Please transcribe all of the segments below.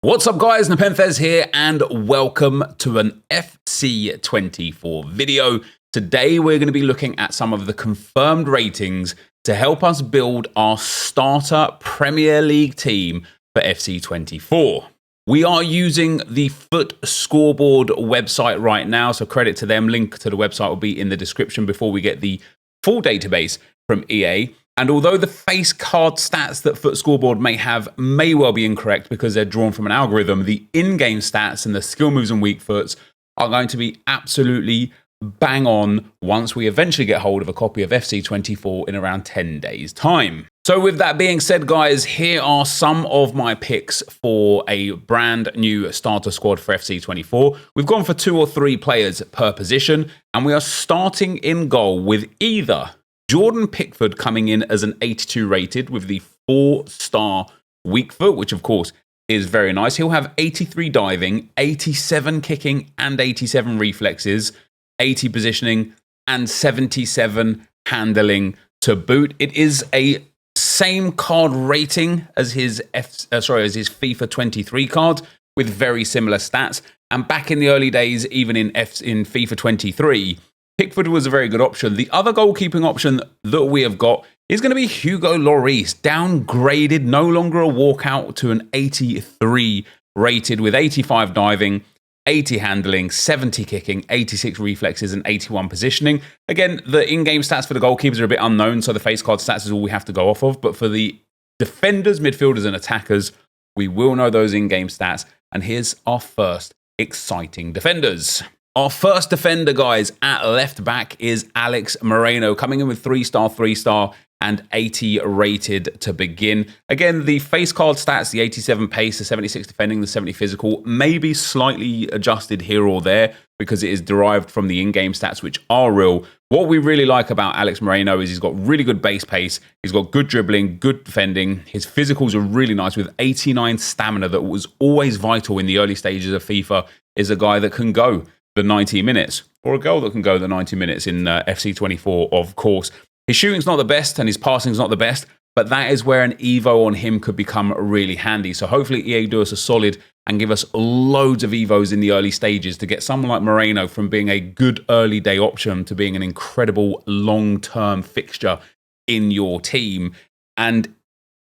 What's up guys, NepentheZ here and welcome to an FC24 video. Today we're going to be looking at some of the confirmed ratings to help us build our starter Premier League team for FC24. We are using the Foot Scoreboard website right now, so credit to them. Link to the website will be in the description before we get the full database from EA. And although the face card stats that Foot Scoreboard may have may well be incorrect because they're drawn from an algorithm, the in-game stats and the skill moves and weak foots are going to be absolutely bang on once we eventually get hold of a copy of FC24 in around 10 days' time. So with that being said, guys, here are some of my picks for a brand new starter squad for FC24. We've gone for 2 or 3 players per position, and we are starting in goal with either Jordan Pickford coming in as an 82 rated with the 4-star weak foot, which of course is very nice. He'll have 83 diving, 87 kicking and 87 reflexes, 80 positioning and 77 handling to boot. It is a same card rating as his FIFA 23 card with very similar stats. And back in the early days, even in FIFA 23, Pickford was a very good option. The other goalkeeping option that we have got is going to be Hugo Lloris, downgraded, no longer a walkout, to an 83 rated with 85 diving, 80 handling, 70 kicking, 86 reflexes, and 81 positioning. Again, the in-game stats for the goalkeepers are a bit unknown, so the face card stats is all we have to go off of. But for the defenders, midfielders, and attackers, we will know those in-game stats. And here's our first exciting defenders. Our first defender, guys, at left back is Alex Moreno, coming in with 3-star, 3-star, and 80 rated to begin. Again, the face card stats, the 87 pace, the 76 defending, the 70 physical, may be slightly adjusted here or there because it is derived from the in-game stats, which are real. What we really like about Alex Moreno is he's got really good base pace, he's got good dribbling, good defending, his physicals are really nice with 89 stamina that was always vital in the early stages of FIFA, is a guy that can go the 90 minutes, or a goal that can go the 90 minutes in FC24, of course. His shooting's not the best and his passing's not the best, but that is where an Evo on him could become really handy. So hopefully EA do us a solid and give us loads of Evos in the early stages to get someone like Moreno from being a good early day option to being an incredible long-term fixture in your team. And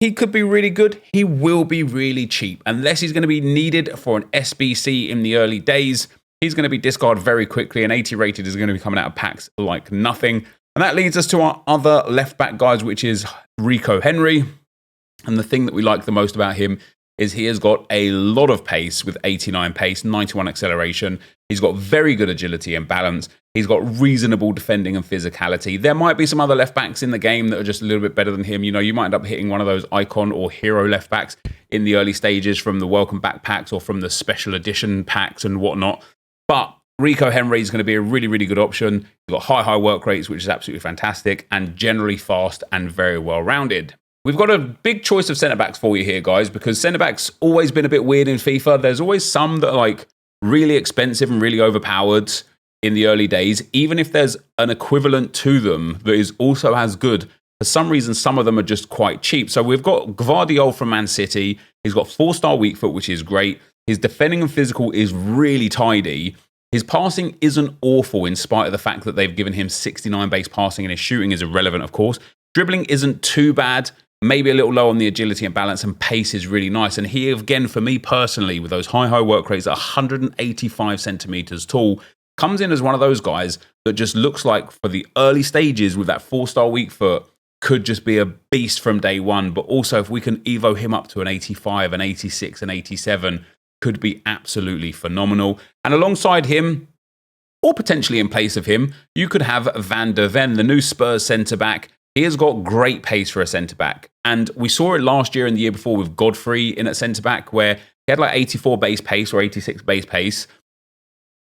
he could be really good. He will be really cheap. Unless he's going to be needed for an SBC in the early days, he's going to be discarded very quickly, and 80 rated is going to be coming out of packs like nothing. And that leads us to our other left-back guys, which is Rico Henry. And the thing that we like the most about him is he has got a lot of pace with 89 pace, 91 acceleration. He's got very good agility and balance. He's got reasonable defending and physicality. There might be some other left-backs in the game that are just a little bit better than him. You know, you might end up hitting one of those icon or hero left-backs in the early stages from the welcome back packs or from the special edition packs and whatnot. But Rico Henry is going to be a really, really good option. He's got high work rates, which is absolutely fantastic, and generally fast and very well-rounded. We've got a big choice of centre-backs for you here, guys, because centre-backs always been a bit weird in FIFA. There's always some that are like really expensive and really overpowered in the early days, even if there's an equivalent to them that is also as good. For some reason, some of them are just quite cheap. So we've got Gvardiol from Man City. He's got 4-star weak foot, which is great. His defending and physical is really tidy. His passing isn't awful in spite of the fact that they've given him 69 base passing, and his shooting is irrelevant, of course. Dribbling isn't too bad, maybe a little low on the agility and balance, and pace is really nice. And he, again, for me personally, with those high work rates at 185 centimeters tall, comes in as one of those guys that just looks like for the early stages with that 4-star weak foot, could just be a beast from day one. But also if we can Evo him up to an 85, an 86, an 87, could be absolutely phenomenal. And alongside him, or potentially in place of him, you could have Van der Ven, the new Spurs centre-back. He has got great pace for a centre-back. And we saw it last year and the year before with Godfrey in at centre-back, where he had like 84 base pace or 86 base pace,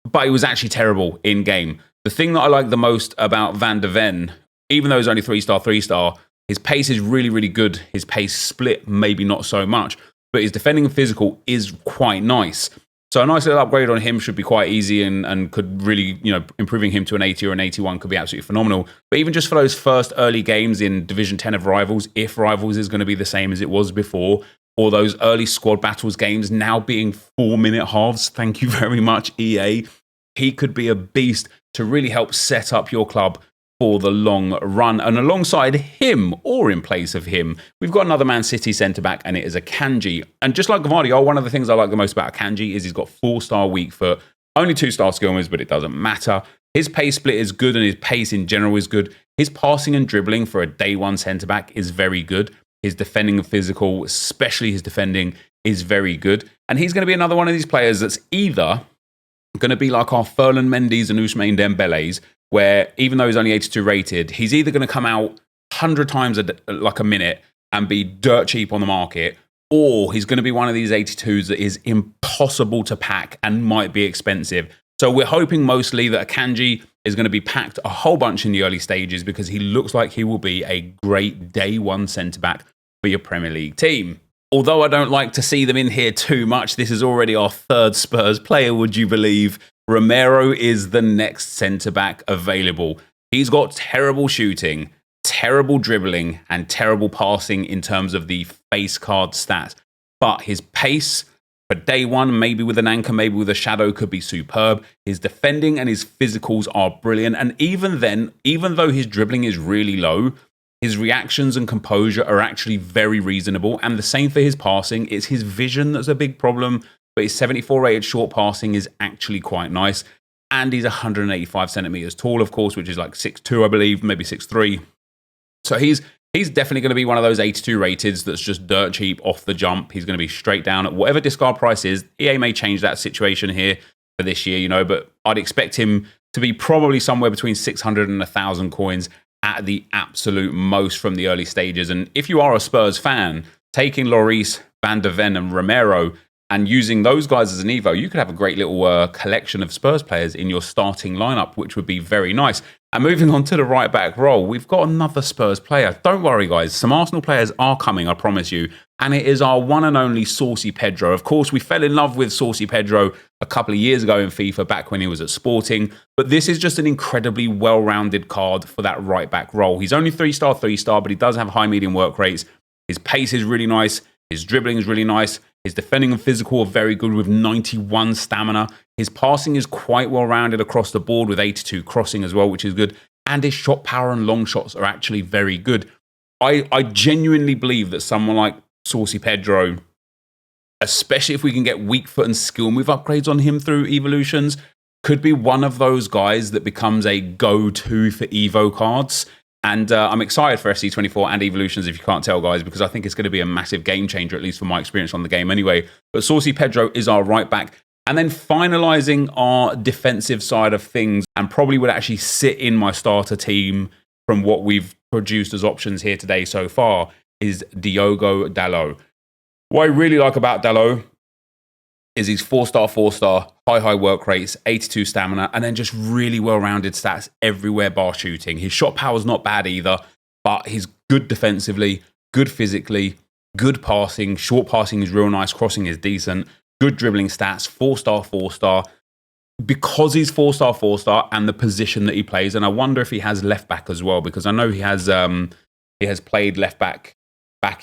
but he was actually terrible in game. The thing that I like the most about Van der Ven, even though he's only 3-star, 3-star, his pace is really, really good. His pace split, maybe not so much, but his defending and physical is quite nice. So a nice little upgrade on him should be quite easy and could really, improving him to an 80 or an 81 could be absolutely phenomenal. But even just for those first early games in Division 10 of Rivals, if Rivals is going to be the same as it was before, or those early squad battles games now being 4-minute halves, thank you very much, EA, he could be a beast to really help set up your club for the long run. And alongside him, or in place of him, we've got another Man City centre-back, and it is Akanji. And just like Gvardiol, one of the things I like the most about Akanji is he's got 4-star weak foot, only 2-star skill moves, but it doesn't matter. His pace split is good, and his pace in general is good. His passing and dribbling for a day one centre-back is very good. His defending and physical, especially his defending, is very good. And he's going to be another one of these players that's either going to be like our Ferland Mendy's and Ousmane Dembele's, where even though he's only 82 rated, he's either going to come out 100 times a minute and be dirt cheap on the market, or he's going to be one of these 82s that is impossible to pack and might be expensive. So we're hoping mostly that Akanji is going to be packed a whole bunch in the early stages because he looks like he will be a great day one centre-back for your Premier League team. Although I don't like to see them in here too much, this is already our third Spurs player, would you believe? Romero is the next centre-back available. He's got terrible shooting, terrible dribbling, and terrible passing in terms of the face card stats. But his pace for day one, maybe with an anchor, maybe with a shadow, could be superb. His defending and his physicals are brilliant. And even then, even though his dribbling is really low, his reactions and composure are actually very reasonable. And the same for his passing. It's his vision that's a big problem, but his 74 rated short passing is actually quite nice. And he's 185 centimeters tall, of course, which is like 6'2", I believe, maybe 6'3". So he's definitely going to be one of those 82 rateds that's just dirt cheap off the jump. He's going to be straight down at whatever discard price is. EA may change that situation here for this year, but I'd expect him to be probably somewhere between 600 and 1,000 coins at the absolute most from the early stages. And if you are a Spurs fan, taking Lloris, Van de Ven and Romero and using those guys as an Evo, you could have a great little collection of Spurs players in your starting lineup, which would be very nice. And moving on to the right back role, we've got another Spurs player. Don't worry, guys. Some Arsenal players are coming, I promise you. And it is our one and only Saucy Pedro. Of course, we fell in love with Saucy Pedro a couple of years ago in FIFA, back when he was at Sporting. But this is just an incredibly well-rounded card for that right back role. He's only 3-star, but he does have high medium work rates. His pace is really nice. His dribbling is really nice. His defending and physical are very good with 91 stamina. His passing is quite well-rounded across the board with 82 crossing as well, which is good. And his shot power and long shots are actually very good. I genuinely believe that someone like Saucy Pedro, especially if we can get weak foot and skill move upgrades on him through evolutions, could be one of those guys that becomes a go-to for Evo cards. And I'm excited for FC24 and Evolutions, if you can't tell, guys, because I think it's going to be a massive game changer, at least from my experience on the game anyway. But Saucy Pedro is our right back. And then finalising our defensive side of things, and probably would actually sit in my starter team from what we've produced as options here today so far, is Diogo Dalot. What I really like about Dalot is he's 4-star, high work rates, 82 stamina, and then just really well-rounded stats everywhere bar shooting. His shot power's not bad either, but he's good defensively, good physically, good passing. Short passing is real nice, crossing is decent, good dribbling stats, 4-star. Because he's 4-star, and the position that he plays, and I wonder if he has left back as well, because I know he has played left back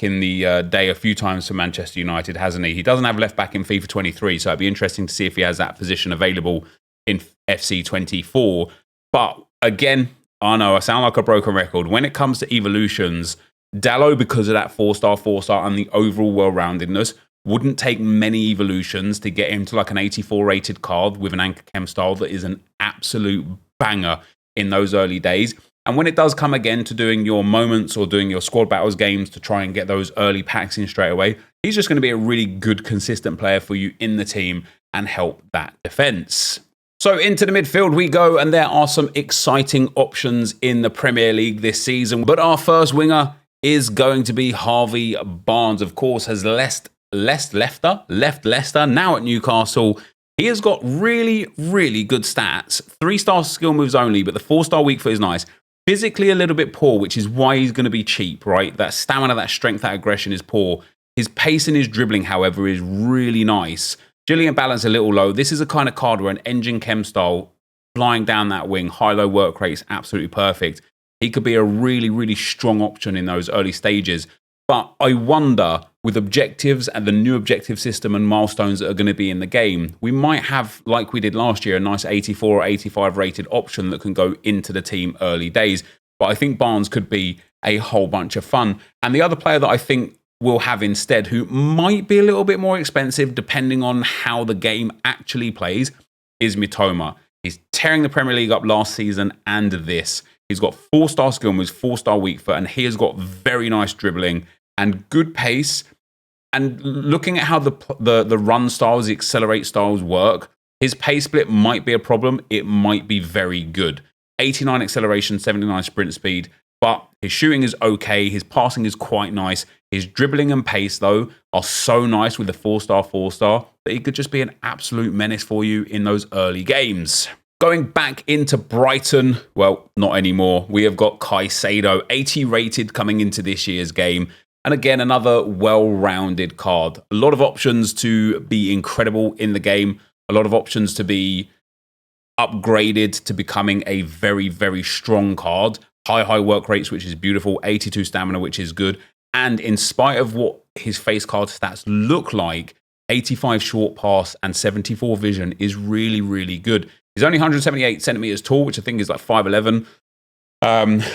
in the day a few times for Manchester United, hasn't he? He doesn't have left back in FIFA 23, so it'd be interesting to see if he has that position available in FC 24. But again, I know I sound like a broken record. When it comes to evolutions, Dalot, because of that 4-star, and the overall well-roundedness, wouldn't take many evolutions to get him to like an 84 rated card with an Anchor Chem style that is an absolute banger in those early days. And when it does come again to doing your moments or doing your squad battles games to try and get those early packs in straight away, he's just going to be a really good, consistent player for you in the team and help that defense. So into the midfield we go, and there are some exciting options in the Premier League this season. But our first winger is going to be Harvey Barnes. Of course, has left Leicester, now at Newcastle. He has got really, really good stats. 3-star skill moves only, but the 4-star weak foot is nice. Physically a little bit poor, which is why he's going to be cheap, right? That stamina, that strength, that aggression is poor. His pace and his dribbling, however, is really nice. Agility and balance a little low. This is a kind of card where an engine chem style flying down that wing, high-low work rate is absolutely perfect. He could be a really, really strong option in those early stages. But I wonder, with objectives and the new objective system and milestones that are going to be in the game, we might have, like we did last year, a nice 84 or 85 rated option that can go into the team early days. But I think Barnes could be a whole bunch of fun. And the other player that I think we'll have instead, who might be a little bit more expensive depending on how the game actually plays, is Mitoma. He's tearing the Premier League up last season and this. He's got 4-star skill moves, 4-star weak foot, and he has got very nice dribbling and good pace. And looking at how the run styles, the accelerate styles work, his pace split might be a problem. It might be very good. 89 acceleration, 79 sprint speed, but his shooting is okay. His passing is quite nice. His dribbling and pace, though, are so nice with the 4-star, that he could just be an absolute menace for you in those early games. Going back into Brighton, well, not anymore. We have got Caicedo, 80 rated coming into this year's game. And again, another well-rounded card. A lot of options to be incredible in the game. A lot of options to be upgraded to becoming a very, very strong card. High work rates, which is beautiful. 82 stamina, which is good. And in spite of what his face card stats look like, 85 short pass and 74 vision is really, really good. He's only 178 centimeters tall, which I think is like 5'11",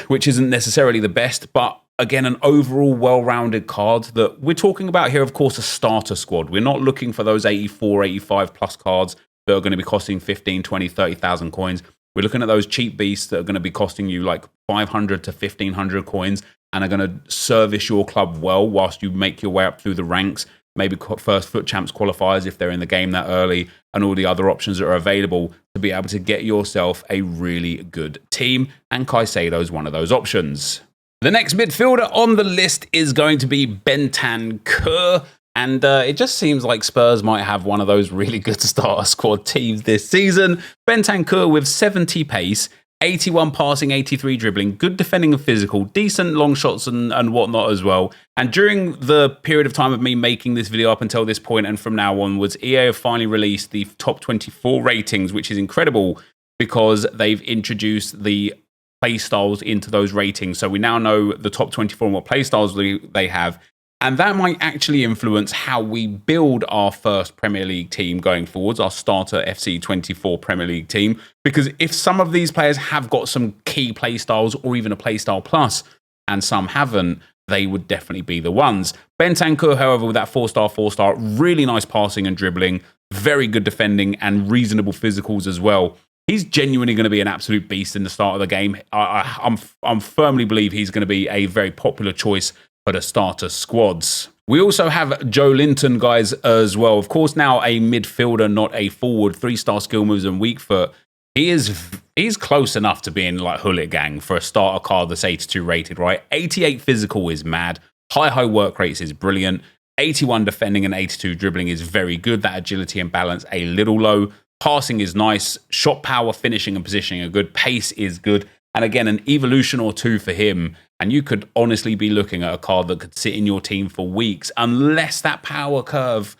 which isn't necessarily the best, but again, an overall well-rounded card that we're talking about here, of course, a starter squad. We're not looking for those 84, 85 plus cards that are going to be costing 15, 20, 30,000 coins. We're looking at those cheap beasts that are going to be costing you like 500 to 1,500 coins and are going to service your club well whilst you make your way up through the ranks. Maybe first foot champs qualifiers if they're in the game that early, and all the other options that are available to be able to get yourself a really good team. And Caicedo is one of those options. The next midfielder on the list is going to be Bentancur. And it just seems like Spurs might have one of those really good starter squad teams this season. Bentancur with 70 pace, 81 passing, 83 dribbling, good defending and physical, decent long shots and whatnot as well. And during the period of time of me making this video up until this point and from now onwards, EA have finally released the top 24 ratings, which is incredible because they've introduced the play styles into those ratings. So we now know the top 24 and what play styles they have. And that might actually influence how we build our first Premier League team going forwards, our starter FC 24 Premier League team. Because if some of these players have got some key play styles or even a play style plus, and some haven't, they would definitely be the ones. Bentancur, however, with that 4-star, really nice passing and dribbling, very good defending and reasonable physicals as well. He's genuinely going to be an absolute beast in the start of the game. I'm firmly believe he's going to be a very popular choice for the starter squads. We also have Joelinton, guys, as well. Of course, now a midfielder, not a forward. 3-star skill moves and weak foot. He's close enough to being like Hooligan for a starter card that's 82 rated, right? 88 physical is mad. High work rates is brilliant. 81 defending and 82 dribbling is very good. That agility and balance a little low. Passing is nice. Shot power, finishing and positioning are good. Pace is good. And again, an evolution or two for him. And you could honestly be looking at a card that could sit in your team for weeks unless that power curve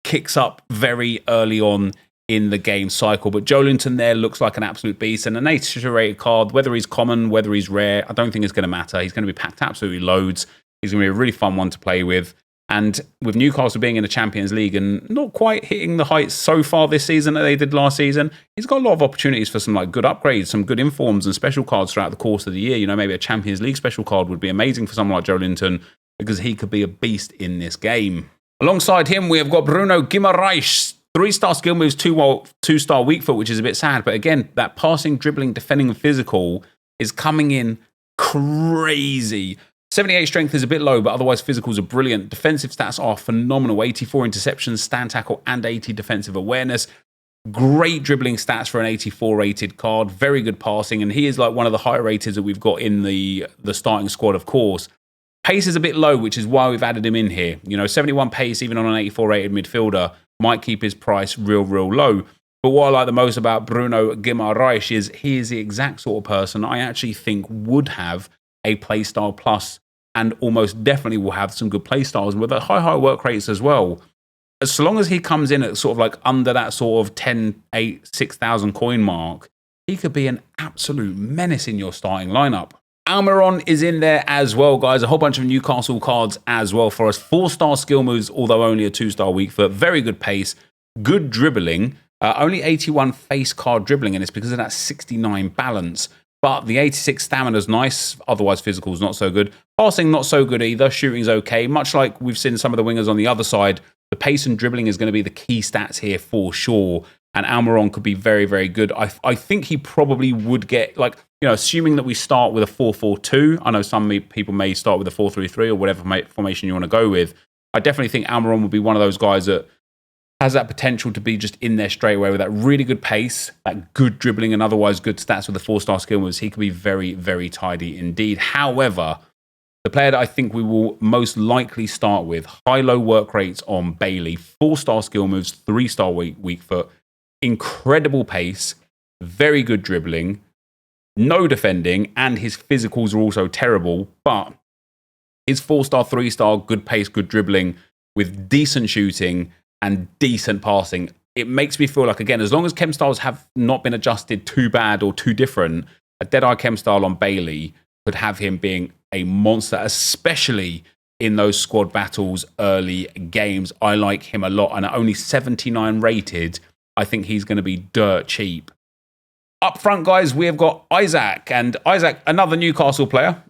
kicks up very early on in the game cycle. But Joelinton there looks like an absolute beast. And an 82 rated card, whether he's common, whether he's rare, I don't think it's going to matter. He's going to be packed absolutely loads. He's going to be a really fun one to play with. And with Newcastle being in the Champions League and not quite hitting the heights so far this season that they did last season, he's got a lot of opportunities for some like good upgrades, some good informs and special cards throughout the course of the year. You know, maybe a Champions League special card would be amazing for someone like Joelinton because he could be a beast in this game. Alongside him, we have got Bruno Guimarães, 3-star skill moves, 2-star weak foot, which is a bit sad. But again, that passing, dribbling, defending and physical is coming in crazy. 78 strength is a bit low, but otherwise physicals are brilliant. Defensive stats are phenomenal. 84 interceptions, stand tackle, and 80 defensive awareness. Great dribbling stats for an 84 rated card. Very good passing, and he is like one of the higher rated that we've got in the starting squad, of course. Pace is a bit low, which is why we've added him in here. You know, 71 pace, even on an 84 rated midfielder, might keep his price real low. But what I like the most about Bruno Guimarães is he is the exact sort of person I actually think would have a playstyle plus and almost definitely will have some good play styles with high work rates as well. as long as he comes in at sort of like under that sort of 10, 8, 6,000 coin mark, he could be an absolute menace in your starting lineup. Almiron is in there as well, guys. A whole bunch of Newcastle cards as well for us. 4-star skill moves, although only a 2-star weak foot. Very good pace, good dribbling. Only 81 face card dribbling, and it's because of that 69 balance. But the 86 stamina is nice. Otherwise, physical's not so good. Passing, not so good either. Shooting's okay. Much like we've seen some of the wingers on the other side, the pace and dribbling is going to be the key stats here for sure. And Almiron could be very, very good. I think he probably would get, like, you know, assuming that we start with a 4-4-2. I know some people may start with a 4-3-3 or whatever formation you want to go with. I definitely think Almiron would be one of those guys that has that potential to be just in there straight away with that really good pace, that good dribbling, and otherwise good stats with the 4-star skill moves. He could be very, very tidy indeed. However, the player that I think we will most likely start with, high-low work rates on Bailey, 4-star skill moves, 3-star weak foot, incredible pace, very good dribbling, no defending, and his physicals are also terrible, but his 4-star, 3-star, good pace, good dribbling with decent shooting and decent passing. It makes me feel like, again, as long as chem styles have not been adjusted too bad or too different, a Deadeye chem style on Bailey could have him being a monster, especially in those squad battles early games. I like him a lot, and at only 79 rated, I think he's going to be dirt cheap. Up front, guys, we have got Isaac. And Isaac, another Newcastle player.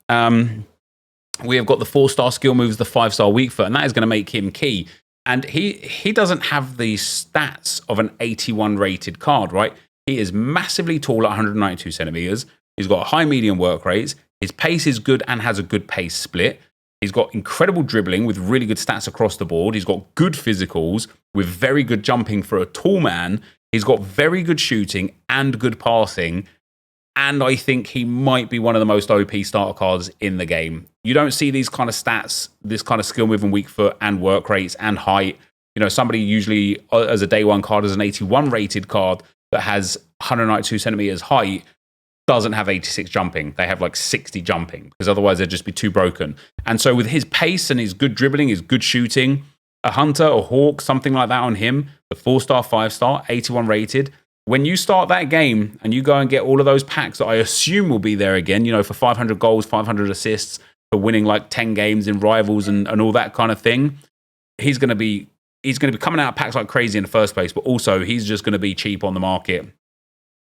We have got the 4-star skill moves, the 5-star weak foot, and that is going to make him key. And he doesn't have the stats of an 81 rated card, right? He is massively tall at 192 centimeters. He's got high medium work rates. His pace is good and has a good pace split. He's got incredible dribbling with really good stats across the board. He's got good physicals with very good jumping for a tall man. He's got very good shooting and good passing. And I think he might be one of the most OP starter cards in the game. You don't see these kind of stats, this kind of skill move and weak foot and work rates and height. You know, somebody usually as a day one card, as an 81 rated card that has 192 centimeters height, doesn't have 86 jumping. They have like 60 jumping because otherwise they'd just be too broken. And so with his pace and his good dribbling, his good shooting, a Hunter or Hawk, something like that on him, the 4-star, 5-star, 81 rated. When you start that game and you go and get all of those packs that I assume will be there again, you know, for 500 goals, 500 assists, for winning like 10 games in Rivals and all that kind of thing, he's going to be coming out of packs like crazy in the first place, but also he's just going to be cheap on the market.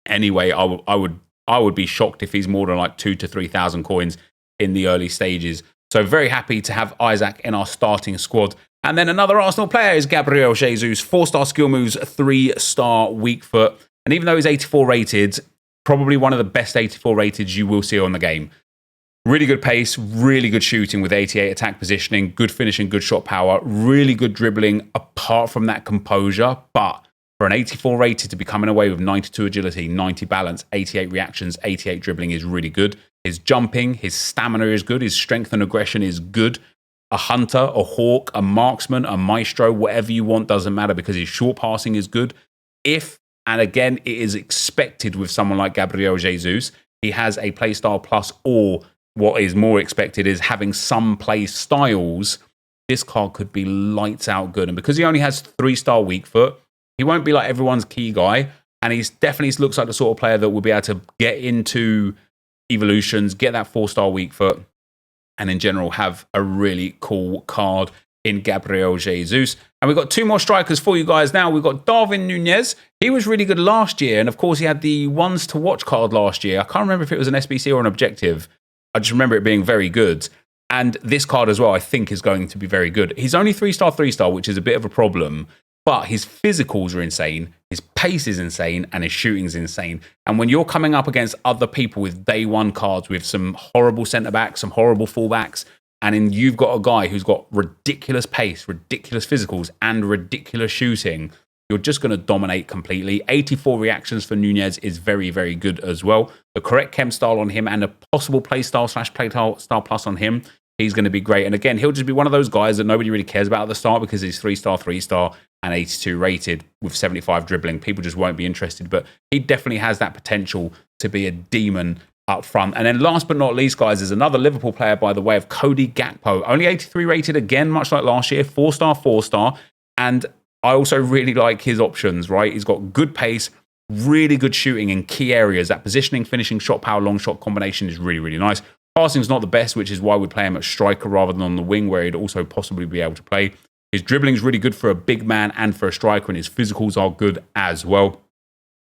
Anyway, I would be shocked if he's more than like 2,000 to 3,000 coins in the early stages. So very happy to have Isaac in our starting squad. And then another Arsenal player is Gabriel Jesus, 4-star skill moves, 3-star weak foot. And even though he's 84 rated, probably one of the best 84 rated you will see on the game. Really good pace, really good shooting with 88 attack positioning, good finishing, good shot power, really good dribbling apart from that composure. But for an 84 rated to be coming away with 92 agility, 90 balance, 88 reactions, 88 dribbling is really good. His jumping, his stamina is good. His strength and aggression is good. A Hunter, a Hawk, a Marksman, a Maestro, whatever you want, doesn't matter because his short passing is good. And again, it is expected with someone like Gabriel Jesus, he has a playstyle plus, or what is more expected is having some play styles. This card could be lights out good. And because he only has 3-star weak foot, he won't be like everyone's key guy. And he's definitely looks like the sort of player that will be able to get into evolutions, get that 4-star weak foot, and in general have a really cool card in Gabriel Jesus. And we've got 2 more strikers for you guys now. We've got Darwin Núñez. He was really good last year. And of course, he had the ones to watch card last year. I can't remember if it was an SBC or an objective. I just remember it being very good. And this card as well, I think, is going to be very good. He's only 3-star, 3-star, which is a bit of a problem. But his physicals are insane, his pace is insane, and his shooting's insane. And when you're coming up against other people with day one cards with some horrible centre-backs, some horrible full-backs, and then you've got a guy who's got ridiculous pace, ridiculous physicals, and ridiculous shooting, you're just going to dominate completely. 84 reactions for Núñez is very, very good as well. The correct chem style on him and a possible play style / play style plus on him, he's going to be great. And again, he'll just be one of those guys that nobody really cares about at the start because he's 3-star, 3-star, and 82 rated with 75 dribbling. People just won't be interested, but he definitely has that potential to be a demon up front. And then last but not least, guys, is another Liverpool player by the way of Cody Gakpo. Only 83 rated again, much like last year, 4-star, 4-star. And I also really like his options, right? He's got good pace, really good shooting in key areas. That positioning, finishing, shot power, long shot combination is really, really nice. Passing's not the best, which is why we play him at striker rather than on the wing, where he'd also possibly be able to play. His dribbling's really good for a big man and for a striker, and his physicals are good as well.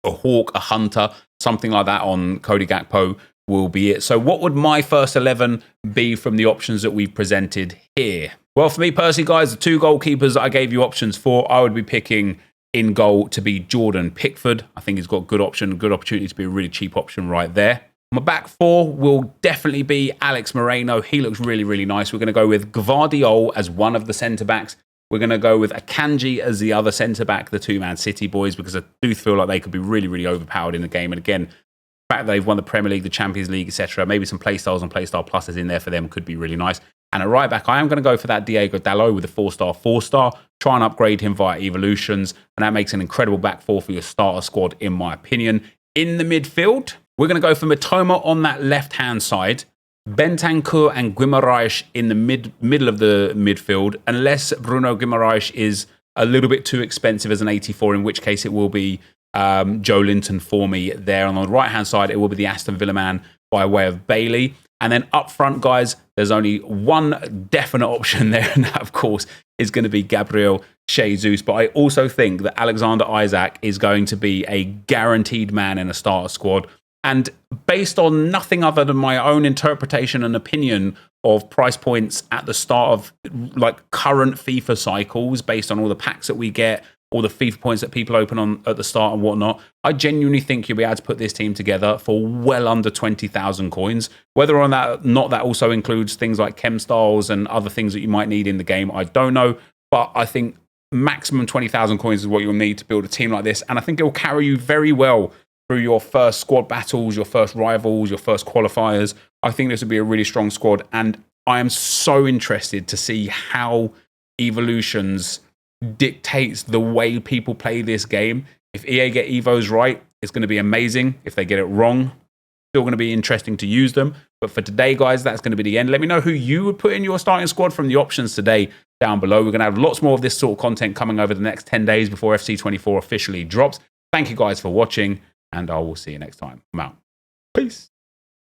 A hawk, a hunter, something like that on Cody Gakpo will be it. So what would my first 11 be from the options that we've presented here? Well, for me personally, guys, the 2 goalkeepers that I gave you options for, I would be picking in goal to be Jordan Pickford. I think he's got good opportunity to be a really cheap option right there. My back 4 will definitely be Alex Moreno. He looks really, really nice. We're going to go with Gvardiol as one of the centre-backs. We're going to go with Akanji as the other centre-back, the 2-man City boys, because I do feel like they could be really, really overpowered in the game. And again, the fact that they've won the Premier League, the Champions League, etc., maybe some playstyles and playstyle pluses in there for them could be really nice. And at right back, I am going to go for that Diogo Dalot with a 4-star, try and upgrade him via evolutions. And that makes an incredible back 4 for your starter squad, in my opinion. In the midfield, we're going to go for Mitoma on that left-hand side. Bentancur and Guimarães in the middle of the midfield, unless Bruno Guimarães is a little bit too expensive as an 84, in which case it will be Joelinton for me there. On the right-hand side, it will be the Aston Villa man by way of Bailey. And then up front, guys, there's only one definite option there, and that, of course, is going to be Gabriel Jesus. But I also think that Alexander Isak is going to be a guaranteed man in a starter squad. And based on nothing other than my own interpretation and opinion of price points at the start of like current FIFA cycles, based on all the packs that we get, all the FIFA points that people open on at the start and whatnot, I genuinely think you'll be able to put this team together for well under 20,000 coins. Whether or not that also includes things like chem styles and other things that you might need in the game, I don't know. But I think maximum 20,000 coins is what you'll need to build a team like this. And I think it will carry you very well through your first squad battles, your first rivals, your first qualifiers. I think this would be a really strong squad. And I am so interested to see how Evolutions dictates the way people play this game. If EA get Evos right, it's going to be amazing. If they get it wrong, still going to be interesting to use them. But for today, guys, that's going to be the end. Let me know who you would put in your starting squad from the options today down below. We're going to have lots more of this sort of content coming over the next 10 days before FC24 officially drops. Thank you guys for watching, and I will see you next time. I'm out. Peace.